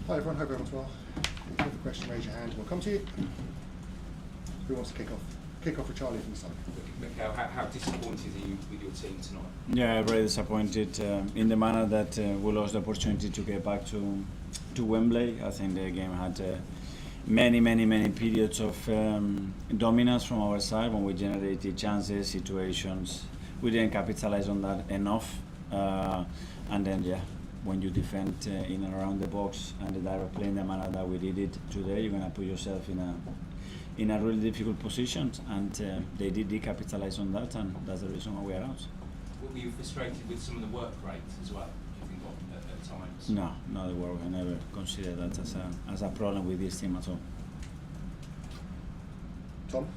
Hi everyone, hope everyone's well. If you have a question, raise your hand and we'll come to you. Who wants to kick off? Kick off with Charlie from the side. Mikhail, how disappointed are you with your team tonight? Yeah, very disappointed in the manner that we lost the opportunity to get back to Wembley. I think the game had many periods of dominance from our side when we generated chances, situations. We didn't capitalize on that enough. And then, when you defend in and around the box and the direct play in the manner that we did it today, you're going to put yourself in a really difficult position, and they did capitalize on that, and that's the reason why we are out. Were you frustrated with some of the work rate as well, you think, at times? No, the work. I never considered that as a problem with this team at all. Tom?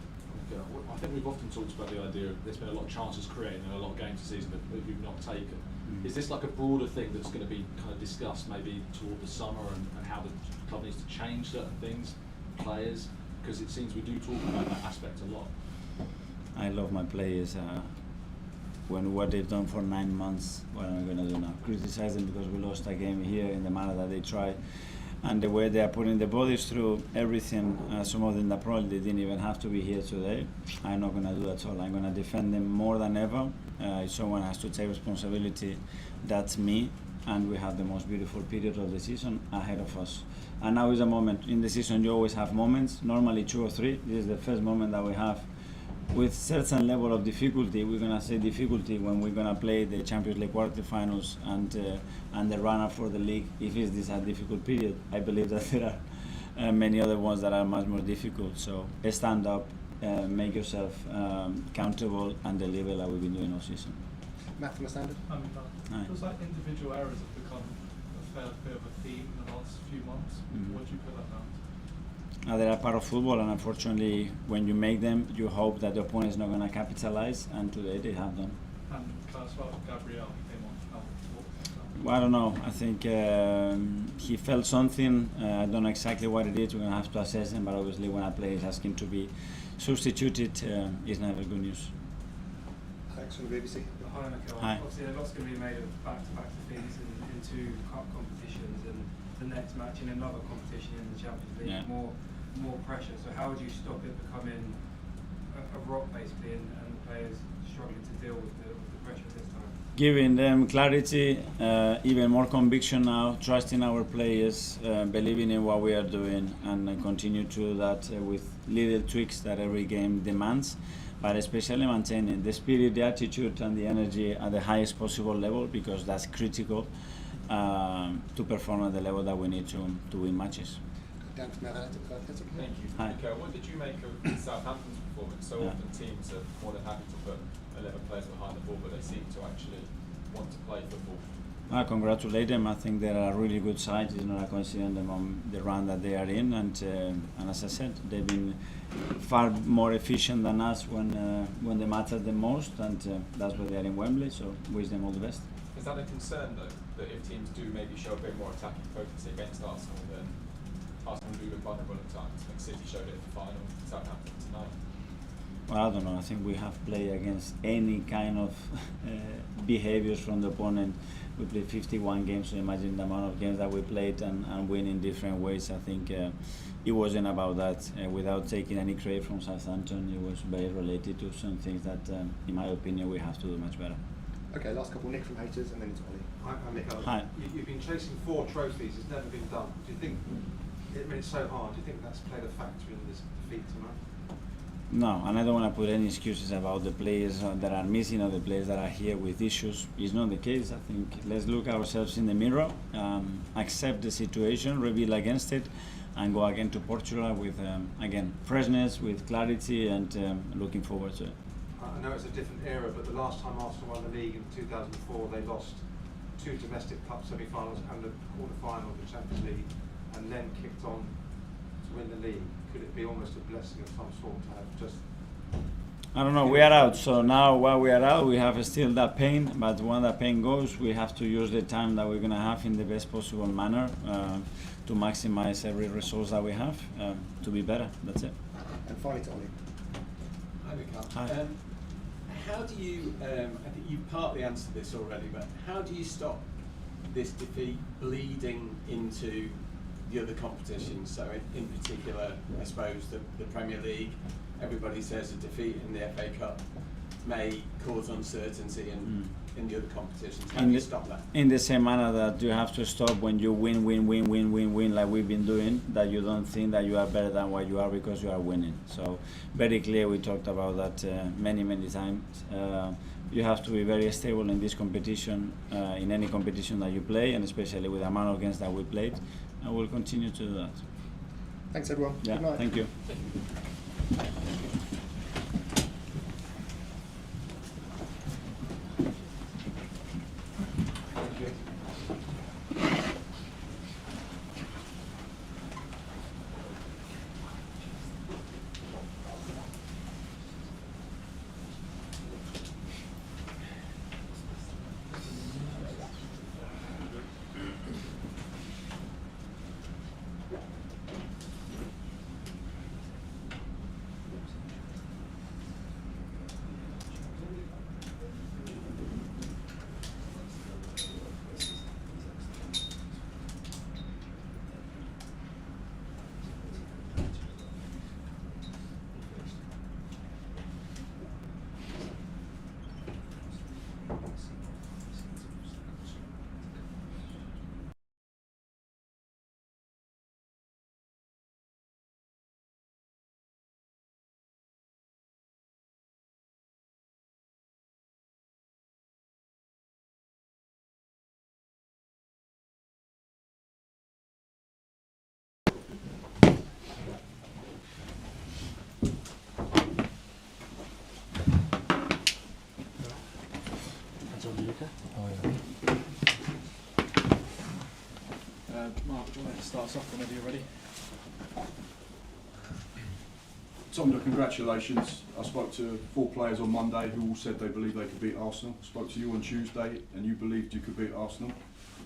Yeah, I think we've often talked about the idea of there's been a lot of chances created and a lot of games this season that you've not taken. Is this like a broader thing that's going to be kind of discussed maybe toward the summer and how the club needs to change certain things, players? Because it seems we do talk about that aspect a lot. I love my players. When what they've done for 9 months, what am I going to do now? Criticize them because we lost a game here in the manner that they try, and the way they are putting the bodies through everything. Some of them that probably didn't even have to be here today. I'm not going to do that at all. I'm going to defend them more than ever. If someone has to take responsibility, that's me. And we have the most beautiful period of the season ahead of us. And now is a moment. In the season you always have moments, normally 2 or 3. This is the first moment that we have with certain level of difficulty. We're going to say difficulty when we're going to play the Champions League quarterfinals and the runner for the league. If it's this a difficult period, I believe that there are many other ones that are much more difficult. So stand up, make yourself accountable and deliver like we've been doing all season. Matt from the Standard? It feels like individual errors have become a fair bit of a theme in the last few months. What do you put that down to? They are part of football, and unfortunately, when you make them, you hope that the opponent is not going to capitalize, and today they have done. And as well, Gabriel came on. Well, I don't know. I think he felt something. I don't know exactly what it is. We're going to have to assess him, but obviously, when a player is asking to be substituted, it's never good news. Alex from the BBC. Hi, Mikhail. Hi. Obviously, a lot's going to be made of back-to-back defeats in 2 cup competitions, and the next match in another competition in the Champions League. Yeah. More pressure. So how would you stop it becoming a rock, basically, and the players struggling to deal with the pressure this time? Giving them clarity, even more conviction now, trusting our players, believing in what we are doing, and continue to do that with little tweaks that every game demands. But especially maintaining the spirit, the attitude, and the energy at the highest possible level, because that's critical to perform at the level that we need to win matches. Dan from Athletic. Thank you. Hi. Mikhail, what did you make of Southampton's performance? So often teams are more than happy to put 11 players behind the ball, but they seem to actually want to play football. I congratulate them. I think they are a really good side. It's not a coincidence on the run that they are in, and as I said, they've been far more efficient than us when they matter the most, and that's why they are in Wembley. So wish them all the best. Is that a concern though, that if teams do maybe show a bit more attacking focus against Arsenal, then Arsenal do look vulnerable at times? Like City showed it in the final, Southampton tonight. Well, I don't know. I think we have played against any kind of behaviors from the opponent. We played 51 games, so imagine the amount of games that we played and win in different ways. I think it wasn't about that. Without taking any credit from Southampton, it was very related to some things that, in my opinion, we have to do much better. Okay, last couple. Nick from Haters, and then it's Ollie. Hi, Mikhail. Hi. You've been chasing 4 trophies. It's never been done. Do you think, it's so hard, do you think that's played a factor in this defeat tonight? No, and I don't want to put any excuses about the players that are missing or the players that are here with issues. It's not the case. I think let's look ourselves in the mirror, accept the situation, reveal against it, and go again to Portugal with, again, freshness, with clarity, and looking forward to it. I know it's a different era, but the last time Arsenal won the league in 2004, they lost 2 domestic cup semi-finals and the quarter-final of the Champions League, and then kicked on to win the league. Could it be almost a blessing of some sort to have just... I don't know, we are out, so now while we are out, we have still that pain, but when that pain goes, we have to use the time that we're going to have in the best possible manner to maximize every resource that we have to be better. That's it. And finally to Ollie. Hi, Mikhail. Hi. How do you, I think you've partly answered this already, but how do you stop this defeat bleeding into the other competitions. So in particular, I suppose the Premier League, everybody says a defeat in the FA Cup may cause uncertainty in the other competitions. How do you stop that? In the same manner that you have to stop when you win like we've been doing, that you don't think that you are better than what you are because you are winning. So very clear, we talked about that many times. You have to be very stable in this competition, in any competition that you play, and especially with the amount of games that we played, and we'll continue to do that. Thanks everyone. Yeah, Good night. thank you. Mark, do you want to start us off whenever you're ready? Tom, congratulations. I spoke to 4 players on Monday who all said they believed they could beat Arsenal. Spoke to you on Tuesday and you believed you could beat Arsenal.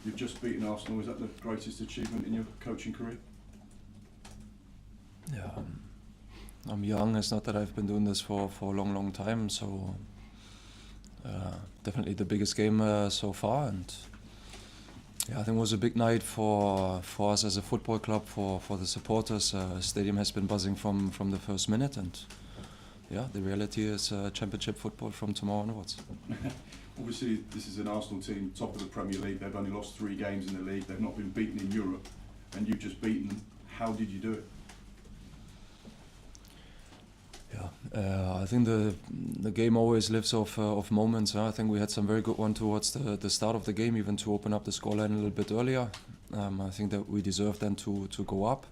You've just beaten Arsenal. Is that the greatest achievement in your coaching career? Yeah, I'm young. It's not that I've been doing this for a long time. So definitely the biggest game so far, and yeah, I think it was a big night for us as a football club, for the supporters. Stadium has been buzzing from the first minute, and yeah, the reality is championship football from tomorrow onwards. Obviously, this is an Arsenal team, top of the Premier League. They've only lost 3 games in the league. They've not been beaten in Europe, and you've just beaten them. How did you do it? Yeah, I think the game always lives off moments. I think we had some very good one towards the start of the game, even to open up the scoreline a little bit earlier. I think that we deserved then to go up.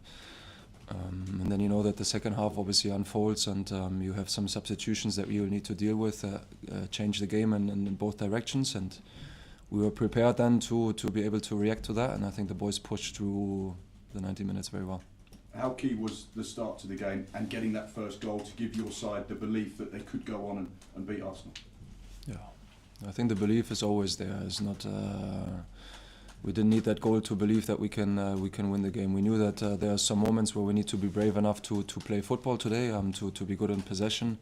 And then you know that the second half obviously unfolds, and you have some substitutions that we will need to deal with, change the game in both directions. And we were prepared then to be able to react to that, and I think the boys pushed through the 90 minutes very well. How key was the start to the game and getting that first goal to give your side the belief that they could go on and beat Arsenal? Yeah, I think the belief is always there. It's not. We didn't need that goal to believe that we can win the game. We knew that there are some moments where we need to be brave enough to play football today, to be good in possession,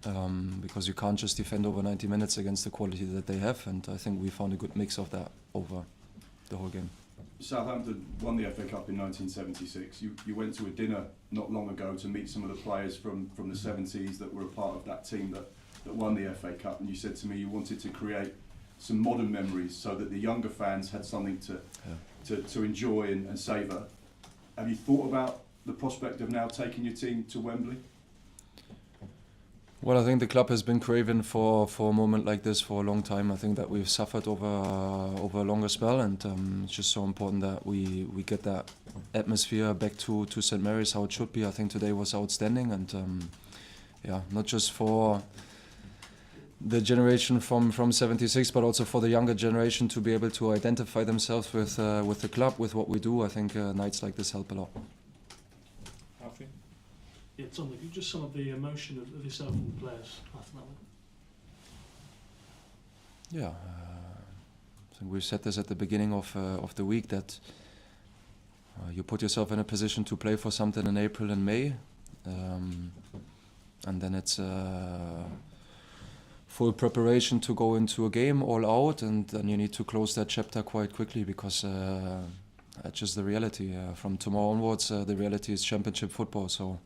because you can't just defend over 90 minutes against the quality that they have. And I think we found a good mix of that over the whole game. Southampton won the FA Cup in 1976. You went to a dinner not long ago to meet some of the players from the 70s that were a part of that team that won the FA Cup, and you said to me you wanted to create some modern memories so that the younger fans had something to enjoy and savour. Have you thought about the prospect of now taking your team to Wembley? Well, I think the club has been craving for a moment like this for a long time. I think that we've suffered over a longer spell, and it's just so important that we get that atmosphere back to St. Mary's how it should be. I think today was outstanding, and yeah, not just for the generation from 76, but also for the younger generation to be able to identify themselves with the club, with what we do. I think nights like this help a lot. Alfie? Yeah, Tom, just some of the emotion of yourself and the players after that one. Yeah, I think we said this at the beginning of the week, that you put yourself in a position to play for something in April and May, and then it's full preparation to go into a game all out, and then you need to close that chapter quite quickly, because That's just the reality. From tomorrow onwards, the reality is Championship football. So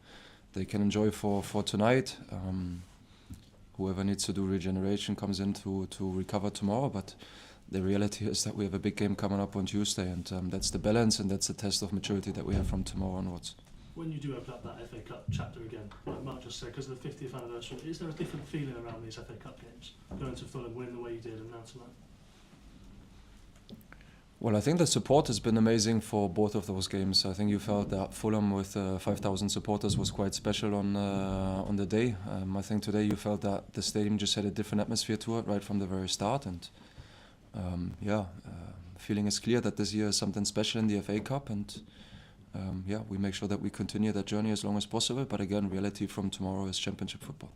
they can enjoy for tonight. Whoever needs to do regeneration comes in to recover tomorrow. But the reality is that we have a big game coming up on Tuesday, and that's the balance and that's the test of maturity that we have from tomorrow onwards. When you do open up that FA Cup chapter again, like Mark just said, because of the 50th anniversary, is there a different feeling around these FA Cup games? Going to Fulham, winning the way you did, and now tonight? Well, I think the support has been amazing for both of those games. I think you felt that Fulham with 5,000 supporters was quite special on the day. I think today you felt that the stadium just had a different atmosphere to it right from the very start. And feeling is clear that this year is something special in the FA Cup. And we make sure that we continue that journey as long as possible. But again, reality from tomorrow is Championship football.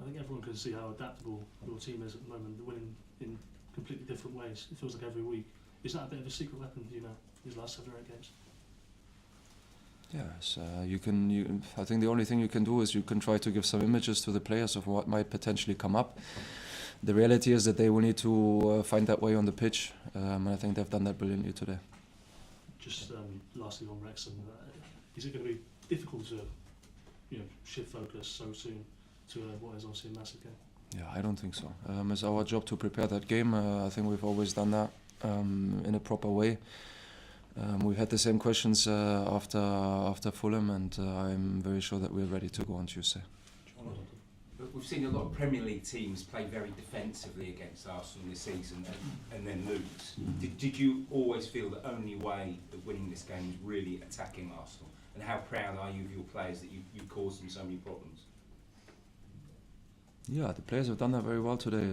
I think everyone can see how adaptable your team is at the moment, winning in completely different ways. It feels like every week. Is that a bit of a secret weapon for you now, these last 7 or 8 games? Yes, I think the only thing you can do is you can try to give some images to the players of what might potentially come up. The reality is that they will need to find that way on the pitch, and I think they've done that brilliantly today. Just lastly on Wrexham, is it going to be difficult to shift focus so soon to what is obviously a massive game? Yeah, I don't think so. It's our job to prepare that game. I think we've always done that in a proper way. We've had the same questions after Fulham, and I'm very sure that we're ready to go on Tuesday. But we've seen a lot of Premier League teams play very defensively against Arsenal this season and then lose. Did you always feel the only way of winning this game is really attacking Arsenal? And how proud are you of your players that you caused them so many problems? Yeah, the players have done that very well today.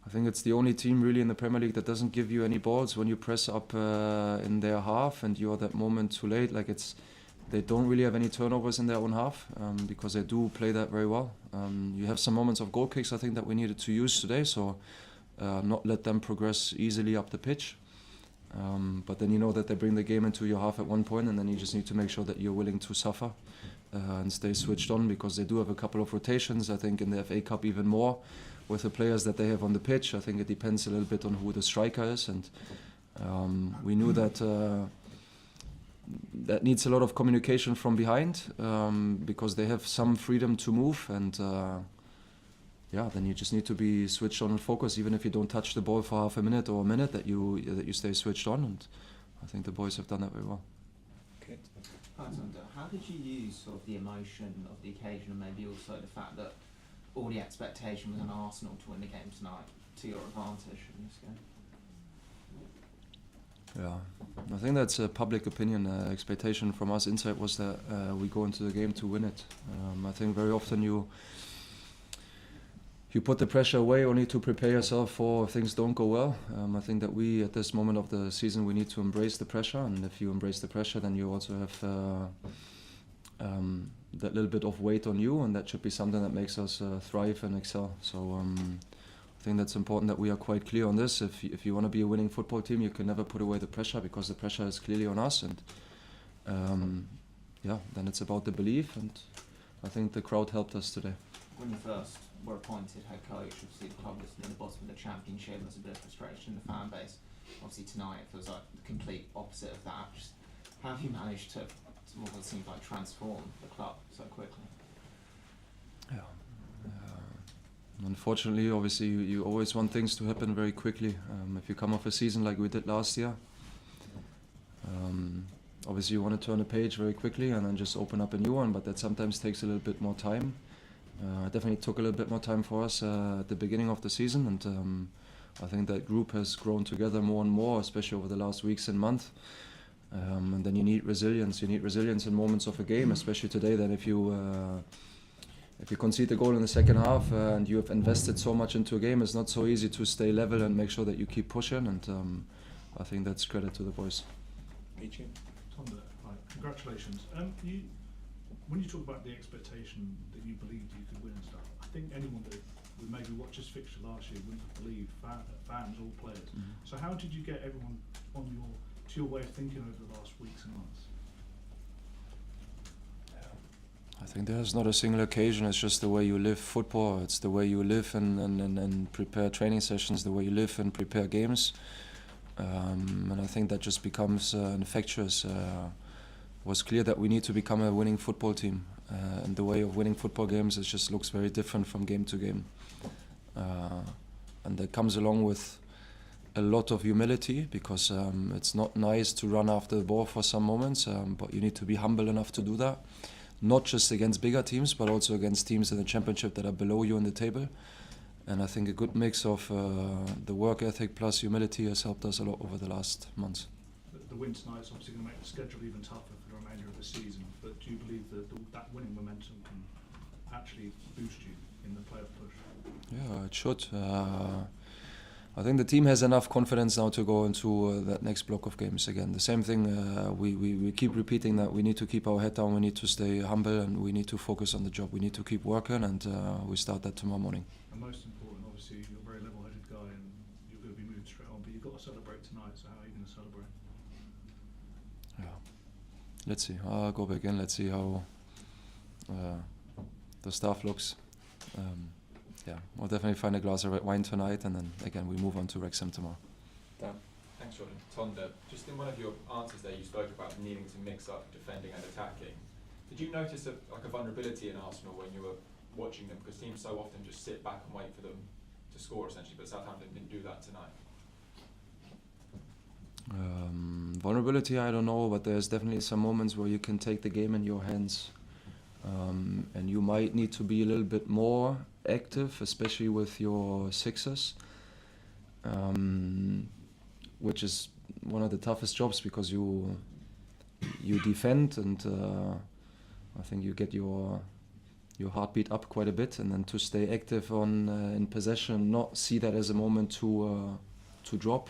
I think it's the only team really in the Premier League that doesn't give you any balls when you press up in their half and you're that moment too late. They don't really have any turnovers in their own half because they do play that very well. You have some moments of goal kicks I think that we needed to use today, so not let them progress easily up the pitch. But then you know that they bring the game into your half at one point, and then you just need to make sure that you're willing to suffer and stay switched on, because they do have a couple of rotations. I think in the FA Cup even more with the players that they have on the pitch. I think it depends a little bit on who the striker is, and we knew that that needs a lot of communication from behind because they have some freedom to move, and then you just need to be switched on and focused, even if you don't touch the ball for half a minute or a minute, that you stay switched on, and I think the boys have done that very well. Alexander, how did you use sort of the emotion of the occasion and maybe also the fact that all the expectation was on Arsenal to win the game tonight to your advantage in this game? Yeah, I think that's a public opinion. Expectation from us inside was that we go into the game to win it. I think very often you put the pressure away only to prepare yourself for if things don't go well. I think that we, at this moment of the season, we need to embrace the pressure, and if you embrace the pressure, then you also have that little bit of weight on you, and that should be something that makes us thrive and excel. So I think that's important that we are quite clear on this. If you want to be a winning football team, you can never put away the pressure, because the pressure is clearly on us, and then it's about the belief, and I think the crowd helped us today. When you first were appointed head coach, obviously the club was near the bottom of the Championship. There's a bit of frustration in the fan base. Obviously tonight it feels like the complete opposite of that. Just how have you managed to what seems like transform the club so quickly? Yeah. Unfortunately, obviously, you always want things to happen very quickly. If you come off a season like we did last year, obviously you want to turn a page very quickly and then just open up a new one, but that sometimes takes a little bit more time. It definitely took a little bit more time for us at the beginning of the season, and I think that group has grown together more and more, especially over the last weeks and months. And then you need resilience. You need resilience in moments of a game, especially today. That if you concede the goal in the second half and you have invested so much into a game, it's not so easy to stay level and make sure that you keep pushing. And I think that's credit to the boys. Tom, hi, congratulations. When you talk about the expectation that you believed you could win and stuff, I think anyone that would maybe watch this fixture last year wouldn't have believed, fans, all players. Mm-hmm. So how did you get everyone on to your way of thinking over the last weeks and months? I think there's not a single occasion. It's just the way you live football. It's the way you live and prepare training sessions, the way you live and prepare games. And I think that just becomes infectious. It was clear that we need to become a winning football team, and the way of winning football games it just looks very different from game to game, and that comes along with a lot of humility, because it's not nice to run after the ball for some moments, but you need to be humble enough to do that, not just against bigger teams but also against teams in the championship that are below you in the table. And I think a good mix of the work ethic plus humility has helped us a lot over the last months. The win tonight is obviously going to make the schedule even tougher for the remainder of the season, but do you believe that winning momentum can actually boost you in the playoff push? Yeah, it should. I think the team has enough confidence now to go into that next block of games again. The same thing, we keep repeating that we need to keep our head down, we need to stay humble, and we need to focus on the job. We need to keep working, and we start that tomorrow morning. And most important, obviously, you're a very level-headed guy and you're going to be moved straight on, but you've got to celebrate tonight, so how are you going to celebrate? Yeah, let's see. I'll go back in, let's see how the staff looks. Yeah, we'll definitely find a glass of red wine tonight, and then again we move on to Wrexham tomorrow. Dan. Thanks, Jordan. Tonda, just in one of your answers there, you spoke about needing to mix up defending and attacking. Did you notice a vulnerability in Arsenal when you were watching them? Because teams so often just sit back and wait for them to score, essentially, but Southampton didn't do that tonight. Vulnerability, I don't know, but there's definitely some moments where you can take the game in your hands, and you might need to be a little bit more active, especially with your sixers, which is one of the toughest jobs, because you defend, and I think you get your heartbeat up quite a bit, and then to stay active on in possession, not see that as a moment to drop.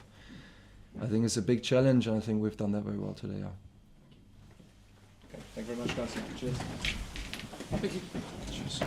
I think it's a big challenge, and I think we've done that very well today. Yeah. Okay, thank you very much, guys. Cheers. Cheers.